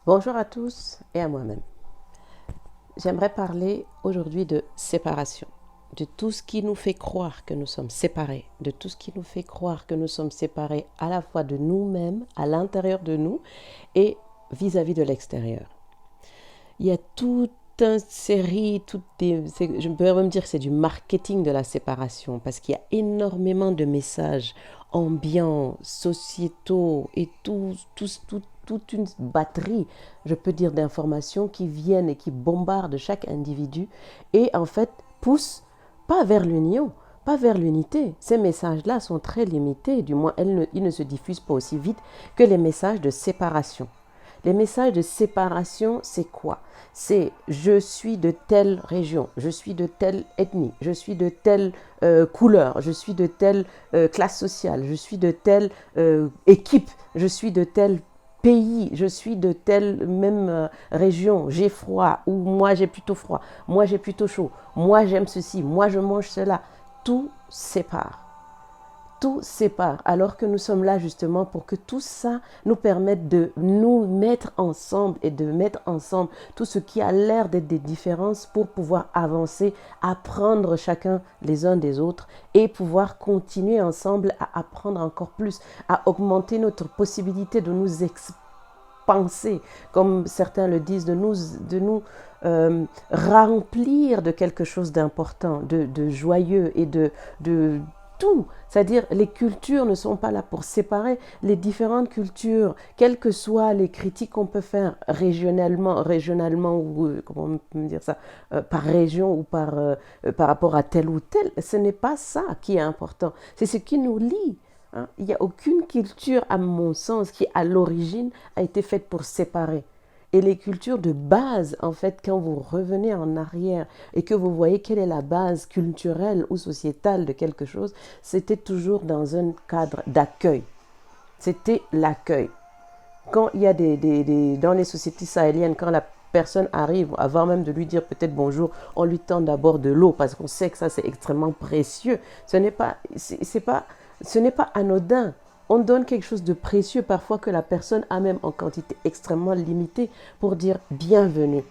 Bonjour à tous et à moi-même. J'aimerais parler aujourd'hui de séparation, de tout ce qui nous fait croire que nous sommes séparés, de tout ce qui nous fait croire que nous sommes séparés à la fois de nous-mêmes, à l'intérieur de nous et vis-à-vis de l'extérieur. Il y a toute une série, je peux même dire que c'est du marketing de la séparation parce qu'il y a énormément de messages ambiants, sociétaux et toute une batterie, je peux dire, d'informations qui viennent et qui bombardent chaque individu et en fait poussent pas vers l'union, pas vers l'unité. Ces messages-là sont très limités, du moins ils ne se diffusent pas aussi vite que les messages de séparation. Les messages de séparation, c'est quoi? C'est je suis de telle région, je suis de telle ethnie, je suis de telle couleur, je suis de telle classe sociale, je suis de telle équipe, je suis de tel pays, je suis de telle même région, j'ai froid ou moi j'ai plutôt froid, moi j'ai plutôt chaud, moi j'aime ceci, moi je mange cela. Tout sépare. Tout sépare, alors que nous sommes là justement pour que tout ça nous permette de nous mettre ensemble et de mettre ensemble tout ce qui a l'air d'être des différences pour pouvoir avancer, apprendre chacun les uns des autres et pouvoir continuer ensemble à apprendre encore plus, à augmenter notre possibilité de nous expanser, comme certains le disent, de nous remplir de quelque chose d'important, de joyeux et de tout. C'est-à-dire, les cultures ne sont pas là pour séparer les différentes cultures, quelles que soient les critiques qu'on peut faire régionalement ou, comment on peut dire ça, par région ou par rapport à tel ou tel. Ce n'est pas ça qui est important. C'est ce qui nous lie. Hein. Il n'y a aucune culture, à mon sens, qui à l'origine a été faite pour séparer. Et les cultures de base, en fait, quand vous revenez en arrière et que vous voyez quelle est la base culturelle ou sociétale de quelque chose, c'était toujours dans un cadre d'accueil. C'était l'accueil. Quand il y a dans les sociétés sahéliennes, quand la personne arrive, avant même de lui dire peut-être bonjour, on lui tend d'abord de l'eau parce qu'on sait que ça c'est extrêmement précieux. Ce n'est pas anodin. On donne quelque chose de précieux parfois que la personne a même en quantité extrêmement limitée pour dire bienvenue.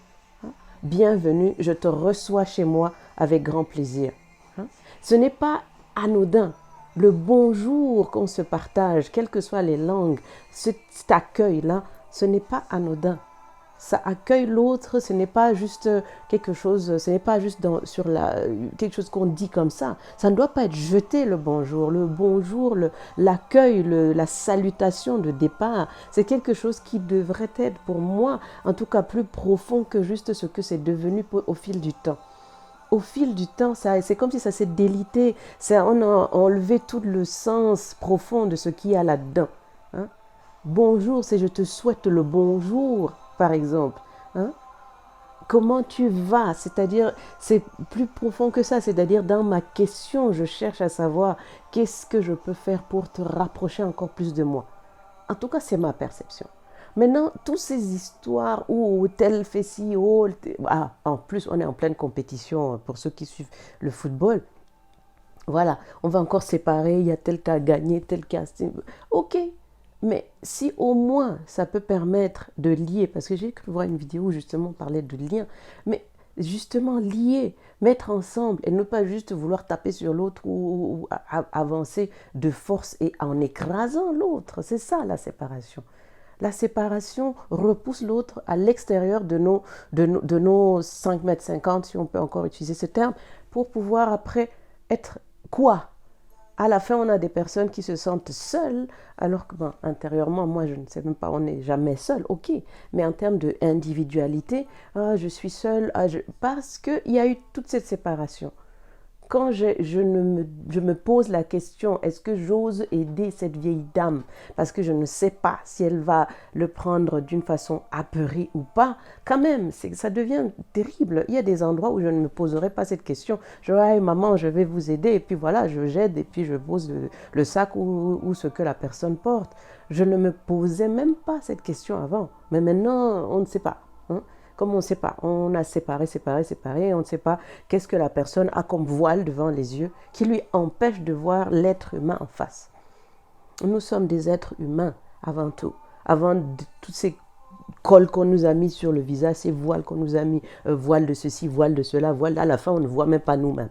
Bienvenue, je te reçois chez moi avec grand plaisir. Ce n'est pas anodin. Le bonjour qu'on se partage, quelles que soient les langues, cet accueil-là, ce n'est pas anodin. Ça accueille l'autre, ce n'est pas juste quelque chose, ce n'est pas juste quelque chose qu'on dit comme ça. Ça ne doit pas être jeté le bonjour, l'accueil, la salutation de départ. C'est quelque chose qui devrait être pour moi, en tout cas plus profond que juste ce que c'est devenu au fil du temps. Au fil du temps, c'est comme si ça s'est délité, on a enlevé tout le sens profond de ce qu'il y a là-dedans. Hein? Bonjour, c'est je te souhaite le bonjour, par exemple. Hein? Comment tu vas? C'est-à-dire, c'est plus profond que ça. C'est-à-dire, dans ma question, je cherche à savoir qu'est-ce que je peux faire pour te rapprocher encore plus de moi. En tout cas, c'est ma perception. Maintenant, toutes ces histoires où tel fait ci, en plus, on est en pleine compétition pour ceux qui suivent le football. Voilà, on va encore séparer, il y a tel qui a gagné, tel qui a... Ok, mais si au moins ça peut permettre de lier, parce que j'ai cru voir une vidéo où justement on parlait de lien, mais justement lier, mettre ensemble et ne pas juste vouloir taper sur l'autre ou avancer de force et en écrasant l'autre. C'est ça la séparation. La séparation repousse l'autre à l'extérieur de nos 5,50 m, si on peut encore utiliser ce terme, pour pouvoir après être quoi? À la fin, on a des personnes qui se sentent seules, alors que intérieurement, moi, je ne sais même pas, on n'est jamais seul, ok. Mais en termes d'individualité, je suis seule, parce qu'il y a eu toute cette séparation. Quand je me pose la question, est-ce que j'ose aider cette vieille dame? Parce que je ne sais pas si elle va le prendre d'une façon apeurée ou pas. Quand même, ça devient terrible. Il y a des endroits où je ne me poserai pas cette question. Je dirais, hey, maman, je vais vous aider. Et puis voilà, j'aide et puis je pose le sac ou ce que la personne porte. Je ne me posais même pas cette question avant. Mais maintenant, on ne sait pas. Hein? Comme on ne sait pas, on a séparé, on ne sait pas qu'est-ce que la personne a comme voile devant les yeux qui lui empêche de voir l'être humain en face. Nous sommes des êtres humains avant tout, avant toutes ces cols qu'on nous a mis sur le visage, ces voiles qu'on nous a mis, voile de ceci, voile de cela, voile, à la fin, on ne voit même pas nous-mêmes.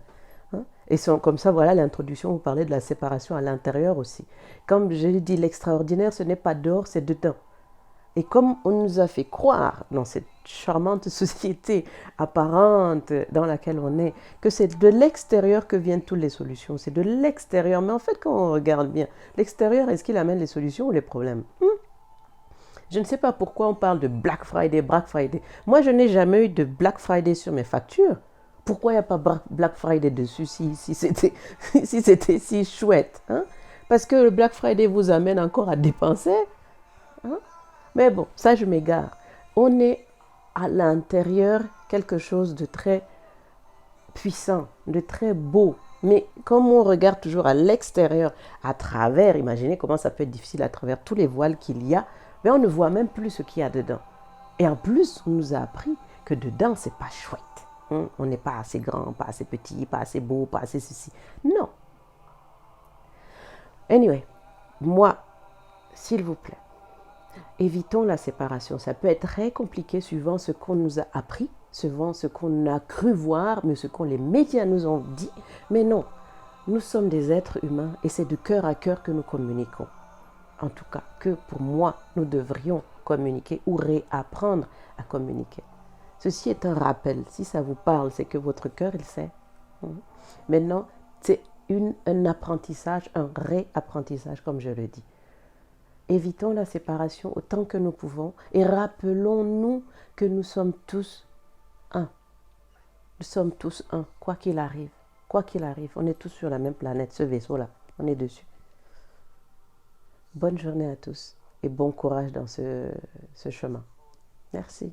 Hein? Et comme ça, voilà l'introduction, vous parlez de la séparation à l'intérieur aussi. Comme je l'ai dit, l'extraordinaire, ce n'est pas dehors, c'est dedans. Et comme on nous a fait croire dans cette charmante société apparente dans laquelle on est, que c'est de l'extérieur que viennent toutes les solutions, c'est de l'extérieur. Mais en fait, quand on regarde bien, l'extérieur, est-ce qu'il amène les solutions ou les problèmes? Je ne sais pas pourquoi on parle de Black Friday, Black Friday. Moi, je n'ai jamais eu de Black Friday sur mes factures. Pourquoi il n'y a pas Black Friday dessus si c'était si c'était si chouette, hein? Parce que le Black Friday vous amène encore à dépenser, hein? Mais bon, ça je m'égare. On est à l'intérieur quelque chose de très puissant, de très beau. Mais comme on regarde toujours à l'extérieur, à travers, imaginez comment ça peut être difficile à travers tous les voiles qu'il y a, mais on ne voit même plus ce qu'il y a dedans. Et en plus, on nous a appris que dedans, c'est pas chouette. On n'est pas assez grand, pas assez petit, pas assez beau, pas assez ceci. Non. Anyway, moi, s'il vous plaît, évitons la séparation. Ça peut être très compliqué suivant ce qu'on nous a appris, suivant ce qu'on a cru voir, mais ce que les médias nous ont dit. Mais non, nous sommes des êtres humains et c'est de cœur à cœur que nous communiquons. En tout cas, que pour moi, nous devrions communiquer ou réapprendre à communiquer. Ceci est un rappel. Si ça vous parle, c'est que votre cœur, il sait. Maintenant, c'est un apprentissage, un réapprentissage, comme je le dis. Évitons la séparation autant que nous pouvons et rappelons-nous que nous sommes tous un. Nous sommes tous un, quoi qu'il arrive. Quoi qu'il arrive, on est tous sur la même planète, ce vaisseau-là, on est dessus. Bonne journée à tous et bon courage dans ce chemin. Merci.